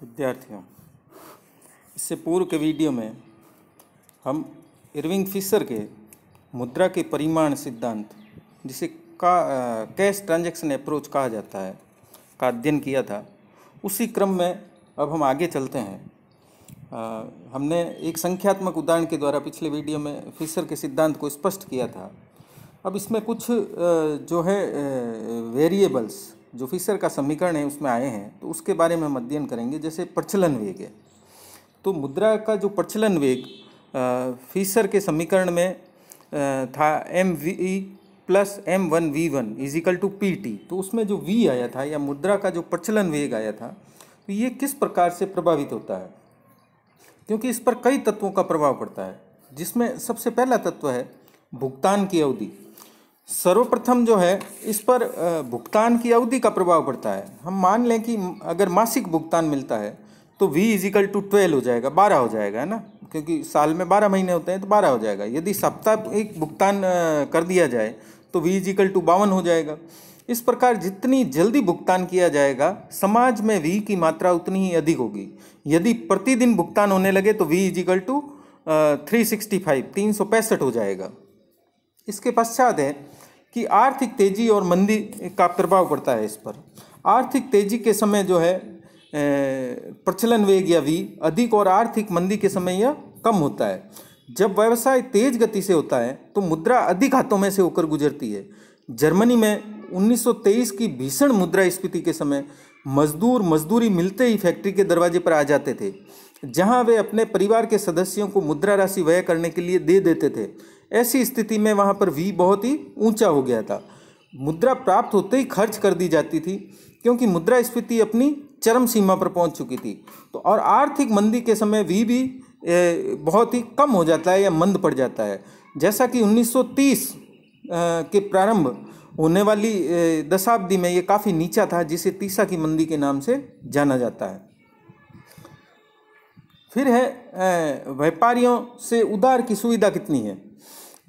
विद्यार्थियों, इससे पूर्व के वीडियो में हम इरविंग फिशर के मुद्रा के परिमाण सिद्धांत, जिसे कैश ट्रांजैक्शन अप्रोच कहा जाता है, का अध्ययन किया था। उसी क्रम में अब हम आगे चलते हैं। हमने एक संख्यात्मक उदाहरण के द्वारा पिछले वीडियो में फिशर के सिद्धांत को स्पष्ट किया था। अब इसमें कुछ जो है वेरिएबल्स जो फिशर का समीकरण है उसमें आए हैं, तो उसके बारे में हम अध्ययन करेंगे। जैसे प्रचलन वेग है, तो मुद्रा का जो प्रचलन वेग फिशर के समीकरण में था mv plus m1v1 is equal to pt। तो उसमें जो v आया था या मुद्रा का जो प्रचलन वेग आया था, तो ये किस प्रकार से प्रभावित होता है, क्योंकि इस पर कई तत्वों का प्रभाव पड़ता है, जिसमें सबसे पहला तत्व है भुगतान की अवधि। सर्वप्रथम जो है इस पर भुगतान की अवधि का प्रभाव पड़ता है। हम मान लें कि अगर मासिक भुगतान मिलता है तो v इजिकल टू 12 हो जाएगा, 12 हो जाएगा, है ना, क्योंकि साल में 12 महीने होते हैं तो 12 हो जाएगा। यदि साप्ताहिक भुगतान कर दिया जाए तो v इजिकल टू 52 हो जाएगा। इस प्रकार जितनी जल्दी भुगतान किया जाएगा, समाज में v की मात्रा उतनी ही अधिक होगी। यदि प्रतिदिन भुगतान होने लगे तो v इजिकल टू 365 हो जाएगा। इसके पश्चात है कि आर्थिक तेजी और मंदी का प्रभाव पड़ता है इस पर। आर्थिक तेजी के समय जो है प्रचलन वेग या v अधिक और आर्थिक मंदी के समय यह कम होता है। जब व्यवसाय तेज गति से होता है तो मुद्रा अधिक हाथों में से होकर गुजरती है। जर्मनी में 1923 की भीषण मुद्रास्फीति के समय मजदूर मजदूरी मिलते ही फैक्ट्री के दरवाजे पर आ जाते थे, जहां वे अपने परिवार के सदस्यों को मुद्रा राशि व्यय करने के लिए दे देते थे। ऐसी स्थिति में वहां पर v बहुत ही ऊंचा हो गया था। मुद्रा प्राप्त होते ही खर्च कर दी जाती थी, क्योंकि मुद्रास्फीति अपनी चरम सीमा पर पहुंच चुकी थी। तो और आर्थिक मंदी के समय v भी बहुत ही कम हो जाता है या मंद पड़ जाता है। जैसा कि 1930 के प्रारंभ होने वाली दशाब्दी में ये काफ़ी नीचा था, जिसे तीसा की मंदी के नाम से जाना जाता है। फिर है व्यापारियों से उधार की सुविधा कितनी है।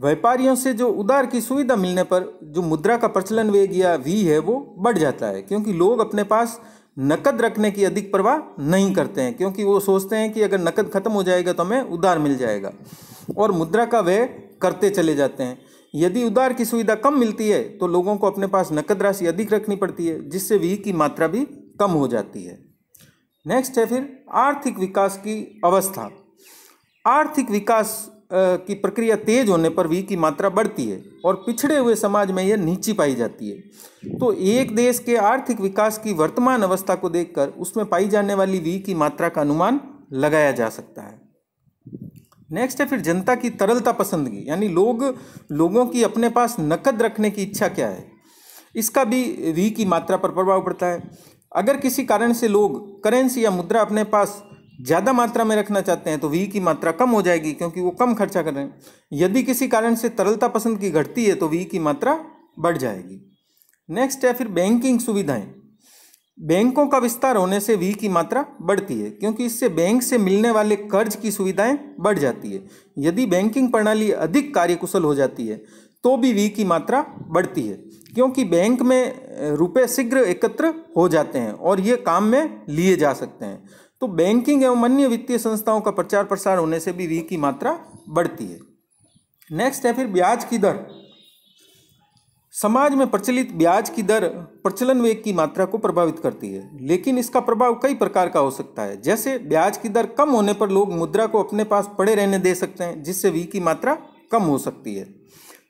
व्यापारियों से जो उधार की सुविधा मिलने पर जो मुद्रा का प्रचलन वेग या v है वो बढ़ जाता है, क्योंकि लोग अपने पास नकद रखने की अधिक परवाह नहीं करते हैं, क्योंकि वो सोचते हैं कि अगर नकद खत्म हो जाएगा तो हमें उधार मिल जाएगा, और मुद्रा का व्यय करते चले जाते हैं। यदि उधार की सुविधा कम मिलती है तो लोगों को अपने पास नकद राशि अधिक रखनी पड़ती है, जिससे v की मात्रा भी कम हो जाती है। नेक्स्ट है फिर आर्थिक विकास की अवस्था। आर्थिक विकास की प्रक्रिया तेज होने पर v की मात्रा बढ़ती है और पिछड़े हुए समाज में यह नीची पाई जाती है। तो एक देश के आर्थिक विकास की वर्तमान अवस्था को देखकर उसमें पाई जाने वाली v की मात्रा का अनुमान लगाया जा सकता है। नेक्स्ट है फिर जनता की तरलता पसंदगी, यानी लोगों की अपने पास नकद रखने की इच्छा क्या है, इसका भी v की मात्रा पर प्रभाव पड़ता है। अगर किसी कारण से लोग करेंसी या मुद्रा अपने पास ज़्यादा मात्रा में रखना चाहते हैं तो v की मात्रा कम हो जाएगी, क्योंकि वो कम खर्चा कर रहे हैं। यदि किसी कारण से तरलता पसंद की घटती है तो v की मात्रा बढ़ जाएगी। नेक्स्ट है फिर बैंकिंग सुविधाएं। बैंकों का विस्तार होने से v की मात्रा बढ़ती है, क्योंकि इससे बैंक से मिलने वाले कर्ज की सुविधाएं बढ़ जाती है। यदि बैंकिंग प्रणाली अधिक कार्यकुशल हो जाती है तो भी v की मात्रा बढ़ती है, क्योंकि बैंक में रुपए शीघ्र एकत्र हो जाते हैं और ये काम में लिए जा सकते हैं। तो बैंकिंग एवं अन्य वित्तीय संस्थाओं का प्रचार प्रसार होने से भी v की मात्रा बढ़ती है। नेक्स्ट है फिर ब्याज की दर। समाज में प्रचलित ब्याज की दर प्रचलन वेग की मात्रा को प्रभावित करती है, लेकिन इसका प्रभाव कई प्रकार का हो सकता है। जैसे ब्याज की दर कम होने पर लोग मुद्रा को अपने पास पड़े रहने दे सकते हैं, जिससे v की मात्रा कम हो सकती है।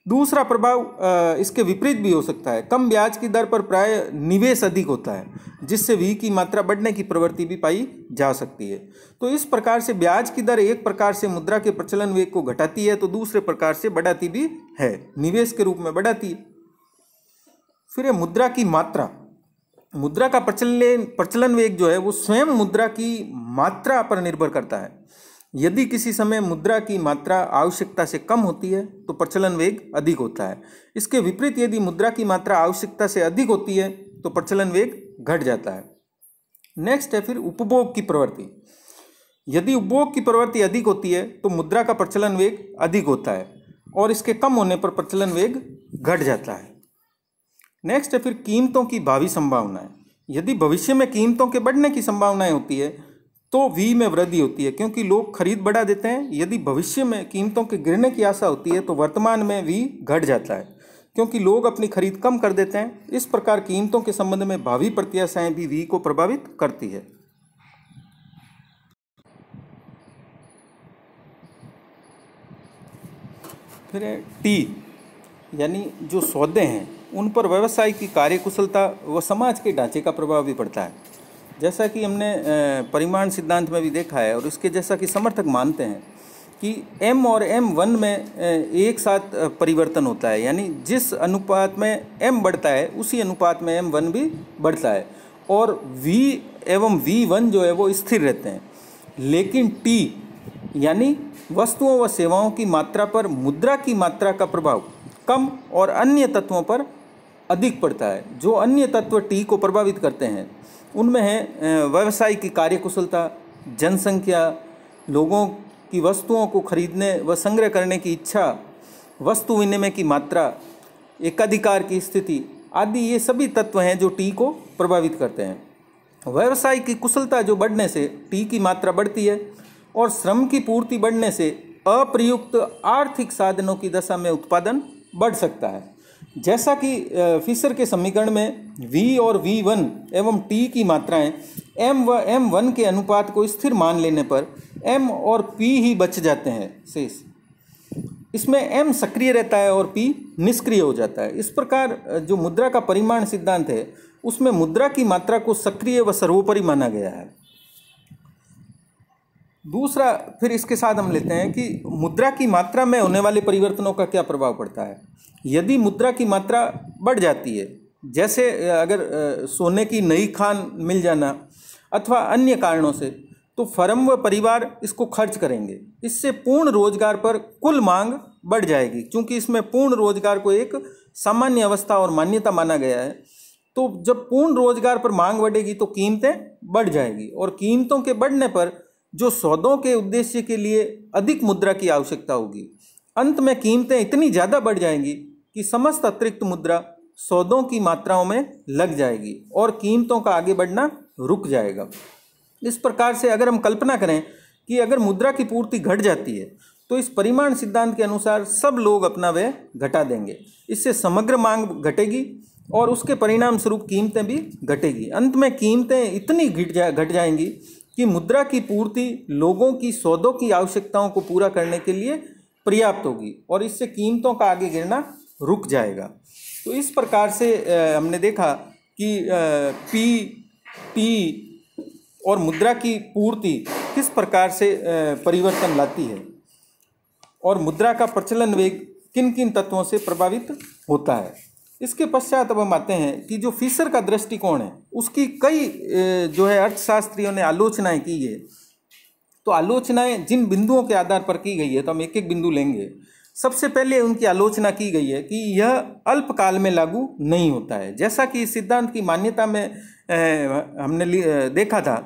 दूसरा प्रभाव इसके विपरीत भी हो सकता है। कम ब्याज की दर पर प्राय निवेश अधिक होता है, जिससे v की मात्रा बढ़ने की प्रवृत्ति भी पाई जा सकती है। तो इस प्रकार से ब्याज की दर एक प्रकार से मुद्रा के प्रचलन वेग को घटाती है, तो दूसरे प्रकार से बढ़ाती भी है, निवेश के रूप में बढ़ाती है। फिर है मुद्रा की मात्रा। मुद्रा का प्रचलन वेग जो है वो स्वयं मुद्रा की मात्रा पर निर्भर करता है। यदि किसी समय मुद्रा की मात्रा आवश्यकता से कम होती है तो प्रचलन वेग अधिक होता है। इसके विपरीत यदि मुद्रा की मात्रा आवश्यकता से अधिक होती है तो प्रचलन वेग घट जाता है। नेक्स्ट है फिर उपभोग की प्रवृत्ति। यदि उपभोग की प्रवृत्ति अधिक होती है तो मुद्रा का प्रचलन वेग अधिक होता है, और इसके कम होने पर प्रचलन वेग घट जाता है। नेक्स्ट है फिर कीमतों की भावी संभावनाएं। यदि भविष्य में कीमतों के बढ़ने की संभावनाएं होती है तो वी में वृद्धि होती है, क्योंकि लोग खरीद बढ़ा देते हैं। यदि भविष्य में कीमतों के गिरने की आशा होती है तो वर्तमान में वी घट जाता है, क्योंकि लोग अपनी खरीद कम कर देते हैं। इस प्रकार कीमतों के संबंध में भावी प्रत्याशाएं भी वी को प्रभावित करती है। फिर है टी, यानी जो सौदे हैं उन पर व्यवसाय की कार्यकुशलता व समाज के ढांचे का प्रभाव भी पड़ता है। जैसा कि हमने परिमाण सिद्धांत में भी देखा है, और इसके जैसा कि समर्थक मानते हैं कि M और M1 में एक साथ परिवर्तन होता है, यानी जिस अनुपात में M बढ़ता है उसी अनुपात में M1 भी बढ़ता है, और V एवं V1 जो है वो स्थिर रहते हैं। लेकिन T यानी वस्तुओं व सेवाओं की मात्रा पर मुद्रा की मात्रा का प्रभाव कम और अन्य तत्वों पर अधिक पड़ता है। जो अन्य तत्व टी को प्रभावित करते हैं उनमें है व्यवसाय की कार्यकुशलता, जनसंख्या, लोगों की वस्तुओं को खरीदने व संग्रह करने की इच्छा, वस्तु विनिमय की मात्रा, एकाधिकार की स्थिति आदि। ये सभी तत्व हैं जो टी को प्रभावित करते हैं। व्यवसाय की कुशलता जो बढ़ने से टी की मात्रा बढ़ती है, और श्रम की पूर्ति बढ़ने से अप्रयुक्त आर्थिक साधनों की दशा में उत्पादन बढ़ सकता है। जैसा कि फिशर के समीकरण में V और V1 एवं T की मात्राएं M व M1 के अनुपात को स्थिर मान लेने पर M और P ही बच जाते हैं शेष। इसमें M सक्रिय रहता है और P निष्क्रिय हो जाता है। इस प्रकार जो मुद्रा का परिमाण सिद्धांत है उसमें मुद्रा की मात्रा को सक्रिय व सर्वोपरि माना गया है। दूसरा, फिर इसके साथ हम लेते हैं कि मुद्रा की मात्रा में होने वाले परिवर्तनों का क्या प्रभाव पड़ता है। यदि मुद्रा की मात्रा बढ़ जाती है, जैसे अगर सोने की नई खान मिल जाना अथवा अन्य कारणों से, तो फर्म व परिवार इसको खर्च करेंगे। इससे पूर्ण रोजगार पर कुल मांग बढ़ जाएगी। क्योंकि इसमें पूर्ण रोजगार को एक सामान्य अवस्था और मान्यता माना गया है, तो जब पूर्ण रोजगार पर मांग बढ़ेगी तो कीमतें बढ़ जाएगी, और कीमतों के बढ़ने पर जो सौदों के उद्देश्य के लिए अधिक मुद्रा की आवश्यकता होगी। अंत में कीमतें इतनी ज़्यादा बढ़ जाएंगी कि समस्त अतिरिक्त मुद्रा सौदों की मात्राओं में लग जाएगी और कीमतों का आगे बढ़ना रुक जाएगा। इस प्रकार से अगर हम कल्पना करें कि अगर मुद्रा की पूर्ति घट जाती है तो इस परिमाण सिद्धांत के अनुसार सब लोग अपना व्यय घटा देंगे। इससे समग्र मांग घटेगी और उसके परिणाम स्वरूप कीमतें भी घटेगी। अंत में कीमतें इतनी घट जाएंगी कि मुद्रा की पूर्ति लोगों की सौदों की आवश्यकताओं को पूरा करने के लिए पर्याप्त होगी, और इससे कीमतों का आगे गिरना रुक जाएगा। तो इस प्रकार से हमने देखा कि पी, टी और मुद्रा की पूर्ति किस प्रकार से परिवर्तन लाती है, और मुद्रा का प्रचलन वेग किन किन तत्वों से प्रभावित होता है। इसके पश्चात अब हम आते हैं कि जो फिशर का दृष्टिकोण है उसकी कई जो है अर्थशास्त्रियों ने आलोचनाएं की है। तो आलोचनाएं जिन बिंदुओं के आधार पर की गई है, तो हम एक एक बिंदु लेंगे। सबसे पहले उनकी आलोचना की गई है कि यह अल्पकाल में लागू नहीं होता है। जैसा कि इस सिद्धांत की मान्यता में हमने देखा था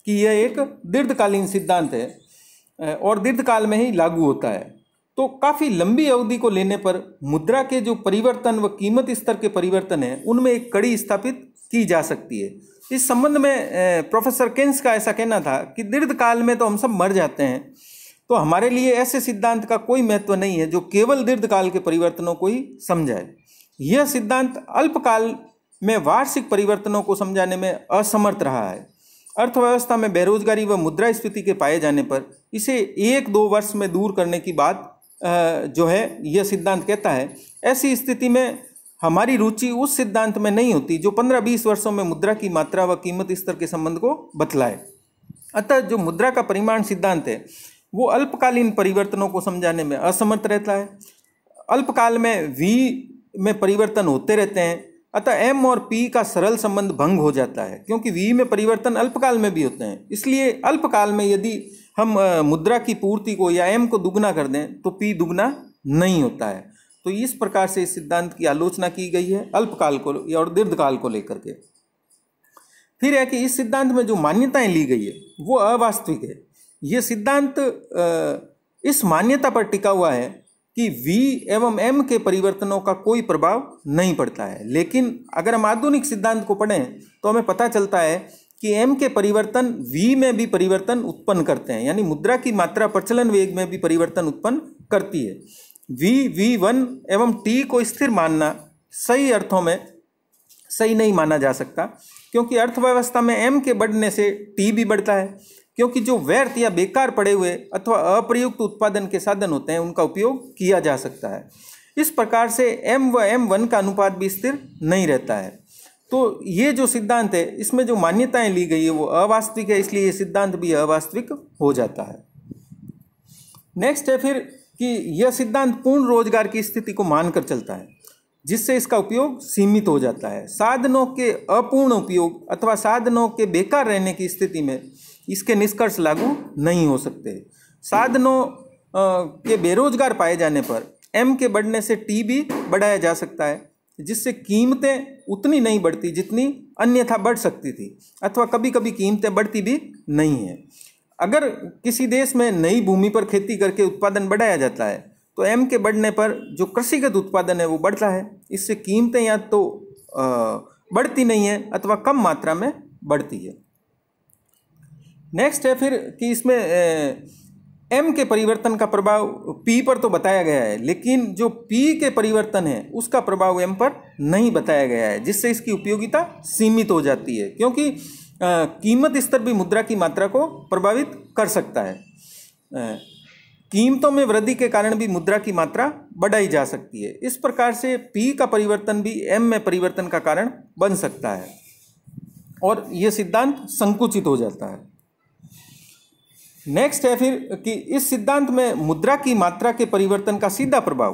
कि यह एक दीर्घकालीन सिद्धांत है और दीर्घकाल में ही लागू होता है। तो काफ़ी लंबी अवधि को लेने पर मुद्रा के जो परिवर्तन व कीमत स्तर के परिवर्तन हैं उनमें एक कड़ी स्थापित की जा सकती है। इस संबंध में प्रोफेसर केन्स का ऐसा कहना था कि दीर्घकाल में तो हम सब मर जाते हैं, तो हमारे लिए ऐसे सिद्धांत का कोई महत्व नहीं है जो केवल दीर्घकाल के परिवर्तनों को ही समझाए। यह सिद्धांत अल्पकाल में वार्षिक परिवर्तनों को समझाने में असमर्थ रहा है। अर्थव्यवस्था में बेरोजगारी व मुद्रास्फीति के पाए जाने पर इसे 1-2 वर्ष में दूर करने की बात जो है यह सिद्धांत कहता है। ऐसी स्थिति में हमारी रुचि उस सिद्धांत में नहीं होती जो 15-20 वर्षों में मुद्रा की मात्रा व कीमत स्तर के संबंध को बतलाए। अतः जो मुद्रा का परिमाण सिद्धांत है वो अल्पकालीन परिवर्तनों को समझाने में असमर्थ रहता है। अल्पकाल में वी में परिवर्तन होते रहते हैं, अतः एम और पी का सरल संबंध भंग हो जाता है, क्योंकि वी में परिवर्तन अल्पकाल में भी होते हैं। इसलिए अल्पकाल में यदि हम मुद्रा की पूर्ति को या एम को दुगना कर दें तो पी दुगना नहीं होता है। तो इस प्रकार से इस सिद्धांत की आलोचना की गई है अल्पकाल को और दीर्घकाल को लेकर के। फिर है कि इस सिद्धांत में जो मान्यताएं ली गई है वो अवास्तविक है। ये सिद्धांत इस मान्यता पर टिका हुआ है कि V एवं M के परिवर्तनों का कोई प्रभाव नहीं पड़ता है। लेकिन अगर हम आधुनिक सिद्धांत को पढ़ें तो हमें पता चलता है कि एम के परिवर्तन वी में भी परिवर्तन उत्पन्न करते हैं, यानी मुद्रा की मात्रा प्रचलन वेग में भी परिवर्तन उत्पन्न करती है। V1 एवं टी को स्थिर मानना सही अर्थों में सही नहीं माना जा सकता, क्योंकि अर्थव्यवस्था में एम के बढ़ने से टी भी बढ़ता है, क्योंकि जो व्यर्थ या बेकार पड़े हुए अथवा अप्रयुक्त उत्पादन के साधन होते हैं उनका उपयोग किया जा सकता है। इस प्रकार से एम व M1 का अनुपात भी स्थिर नहीं रहता है। तो ये जो सिद्धांत है इसमें जो मान्यताएं ली गई है वो अवास्तविक है, इसलिए ये सिद्धांत भी अवास्तविक हो जाता है। नेक्स्ट है फिर कि यह सिद्धांत पूर्ण रोजगार की स्थिति को मानकर चलता है, जिससे इसका उपयोग सीमित हो जाता है। साधनों के अपूर्ण उपयोग अथवा साधनों के बेकार रहने की स्थिति में इसके निष्कर्ष लागू नहीं हो सकते। साधनों के बेरोजगार पाए जाने पर एम के बढ़ने से टी भी बढ़ाया जा सकता है, जिससे कीमतें उतनी नहीं बढ़ती जितनी अन्यथा बढ़ सकती थी, अथवा कभी कभी कीमतें बढ़ती भी नहीं है। अगर किसी देश में नई भूमि पर खेती करके उत्पादन बढ़ाया जाता है तो एम के बढ़ने पर जो कृषिगत उत्पादन है वो बढ़ता है। इससे कीमतें या तो बढ़ती नहीं है अथवा कम मात्रा में बढ़ती है। नेक्स्ट है फिर कि इसमें एम के परिवर्तन का प्रभाव पी पर तो बताया गया है, लेकिन जो पी के परिवर्तन है उसका प्रभाव एम पर नहीं बताया गया है, जिससे इसकी उपयोगिता सीमित हो जाती है, क्योंकि कीमत स्तर भी मुद्रा की मात्रा को प्रभावित कर सकता है। कीमतों में वृद्धि के कारण भी मुद्रा की मात्रा बढ़ाई जा सकती है। इस प्रकार से पी का परिवर्तन भी एम में परिवर्तन का कारण बन सकता है और यह सिद्धांत संकुचित हो जाता है। नेक्स्ट है फिर कि इस सिद्धांत में मुद्रा की मात्रा के परिवर्तन का सीधा प्रभाव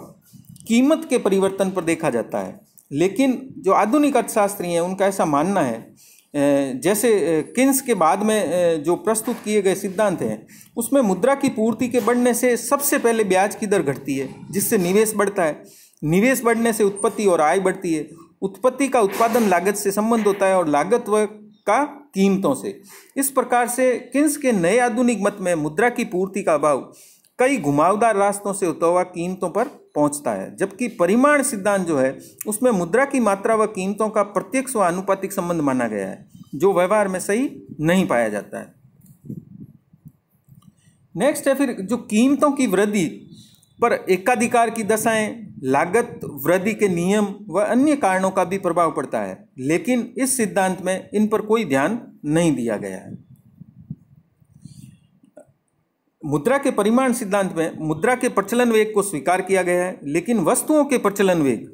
कीमत के परिवर्तन पर देखा जाता है, लेकिन जो आधुनिक अर्थशास्त्री हैं उनका ऐसा मानना है, जैसे किन्स के बाद में जो प्रस्तुत किए गए सिद्धांत हैं उसमें मुद्रा की पूर्ति के बढ़ने से सबसे पहले ब्याज की दर घटती है, जिससे निवेश बढ़ता है। निवेश बढ़ने से उत्पत्ति और आय बढ़ती है। उत्पत्ति का उत्पादन लागत से संबंध होता है और लागत व का कीमतों से। इस प्रकार से किन्स के नए आधुनिक मत में मुद्रा की पूर्ति का अभाव कई घुमावदार रास्तों से होता हुआ कीमतों पर पहुंचता है, जबकि परिमाण सिद्धांत जो है उसमें मुद्रा की मात्रा व कीमतों का प्रत्यक्ष व आनुपातिक संबंध माना गया है, जो व्यवहार में सही नहीं पाया जाता है। नेक्स्ट है फिर जो कीमतों की वृद्धि पर एकाधिकार की दशाएं, लागत वृद्धि के नियम व अन्य कारणों का भी प्रभाव पड़ता है, लेकिन इस सिद्धांत में इन पर कोई ध्यान नहीं दिया गया है। मुद्रा के परिमाण सिद्धांत में मुद्रा के प्रचलन वेग को स्वीकार किया गया है, लेकिन वस्तुओं के प्रचलन वेग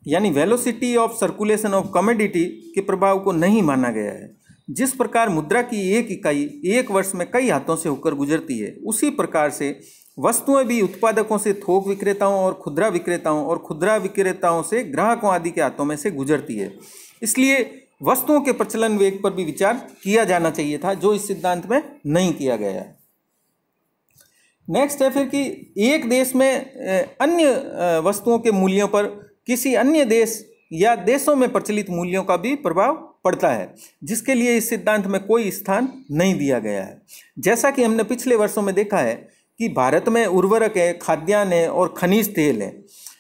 यानी velocity of circulation of commodity के प्रभाव को नहीं माना गया है। जिस प्रकार मुद्रा की एक इकाई एक वर्ष में कई हाथों से होकर गुजरती है, उसी प्रकार से वस्तुएं भी उत्पादकों से थोक विक्रेताओं और खुदरा विक्रेताओं से ग्राहकों आदि के हाथों में से गुजरती है। इसलिए वस्तुओं के प्रचलन वेग पर भी विचार किया जाना चाहिए था, जो इस सिद्धांत में नहीं किया गया है। नेक्स्ट है फिर कि एक देश में अन्य वस्तुओं के मूल्यों पर किसी अन्य देश या देशों में प्रचलित मूल्यों का भी प्रभाव पड़ता है, जिसके लिए इस सिद्धांत में कोई स्थान नहीं दिया गया है। जैसा कि हमने पिछले वर्षों में देखा है कि भारत में उर्वरक है, खाद्यान्न है और खनिज तेल है,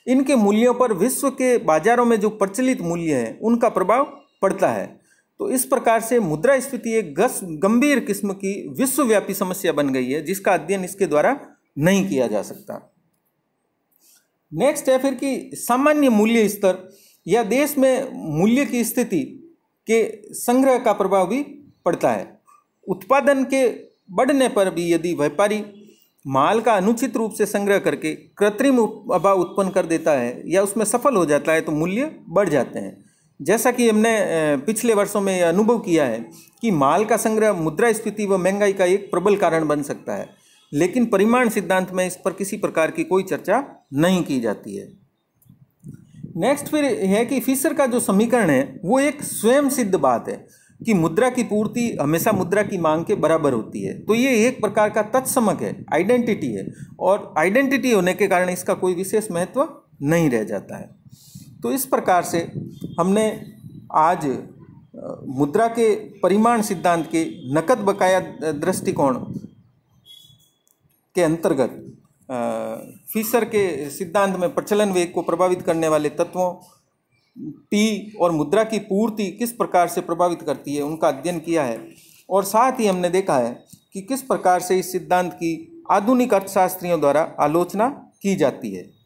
इनके मूल्यों पर विश्व के बाजारों में जो प्रचलित मूल्य है उनका प्रभाव पड़ता है। तो इस प्रकार से मुद्रास्फीति एक गंभीर किस्म की विश्वव्यापी समस्या बन गई है, जिसका अध्ययन इसके द्वारा नहीं किया जा सकता। नेक्स्ट है फिर कि सामान्य मूल्य स्तर या देश में मूल्य की स्थिति के संग्रह का प्रभाव भी पड़ता है। उत्पादन के बढ़ने पर भी यदि व्यापारी माल का अनुचित रूप से संग्रह करके कृत्रिम अभाव उत्पन्न कर देता है या उसमें सफल हो जाता है तो मूल्य बढ़ जाते हैं। जैसा कि हमने पिछले वर्षों में अनुभव किया है कि माल का संग्रह मुद्रास्फीति व महंगाई का एक प्रबल कारण बन सकता है, लेकिन परिमाण सिद्धांत में इस पर किसी प्रकार की कोई चर्चा नहीं की जाती है। नेक्स्ट फिर है कि फिशर का जो समीकरण है वो एक स्वयं सिद्ध बात है कि मुद्रा की पूर्ति हमेशा मुद्रा की मांग के बराबर होती है। तो ये एक प्रकार का तत्समक है, आइडेंटिटी है, और आइडेंटिटी होने के कारण इसका कोई विशेष महत्व नहीं रह जाता है। तो इस प्रकार से हमने आज मुद्रा के परिमाण सिद्धांत के नकद बकाया दृष्टिकोण के अंतर्गत फिशर के सिद्धांत में प्रचलन वेग को प्रभावित करने वाले तत्वों टी और मुद्रा की पूर्ति किस प्रकार से प्रभावित करती है उनका अध्ययन किया है। और साथ ही हमने देखा है कि किस प्रकार से इस सिद्धांत की आधुनिक अर्थशास्त्रियों द्वारा आलोचना की जाती है।